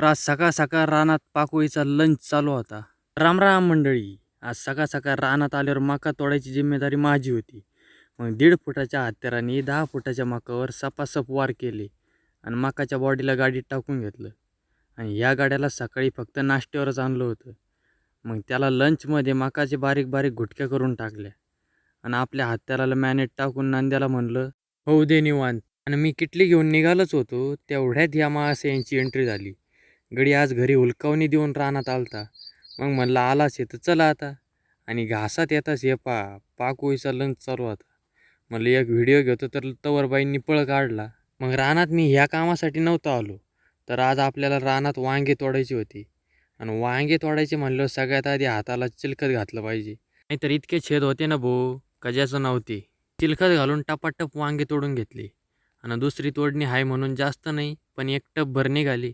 तर आज सकाळ सकाळ रानात पाकोळीचा लंच चालू होता. राम राम मंडळी. आज सकाळ सकाळ रानात आल्यावर मका तोडायची जिम्मेदारी माझी होती. मग 1.5 फुटाच्या हत्याराने 10 फुटाच्या मकावर सपासप वार केले आणि मकाच्या बॉडीला गाडीत टाकून घेतलं. आणि या गाड्याला सकाळी फक्त नाश्त्यावरच आणलं होतं. मग त्याला लंचमध्ये मकाचे बारीक बारीक गुटक्या करून टाकल्या आणि आपल्या हत्याराला मॅनेट टाकून नांद्याला म्हणलं होऊ दे निवांत. आणि मी किटली घेऊन निघालोच होतो तेवढ्यात या माणसा यांची एंट्री झाली. गडी आज घरी हुलकावणी देऊन रानात आलता. मग म्हणलं आलाच आहे तर चला आता. आणि घासात येताच हे पाकोळीचा लंच चालू होता. म्हणलं एक व्हिडिओ घेतो तर तवरबाईंनी पळ काढला. मग रानात मी ह्या कामासाठी नव्हतो आलो, तर आज आपल्याला रानात वांगे तोडायची होती. आणि वांगे तोडायचे म्हणलं सगळ्यात आधी हाताला चिलखत घातलं पाहिजे. नाहीतर इतके छेद होते ना भाऊ, कजाचं नव्हते. चिलखत घालून टपाटप वांगे तोडून घेतले. आणि दुसरी तोडणी आहे म्हणून जास्त नाही, पण एक टप भर निघाली.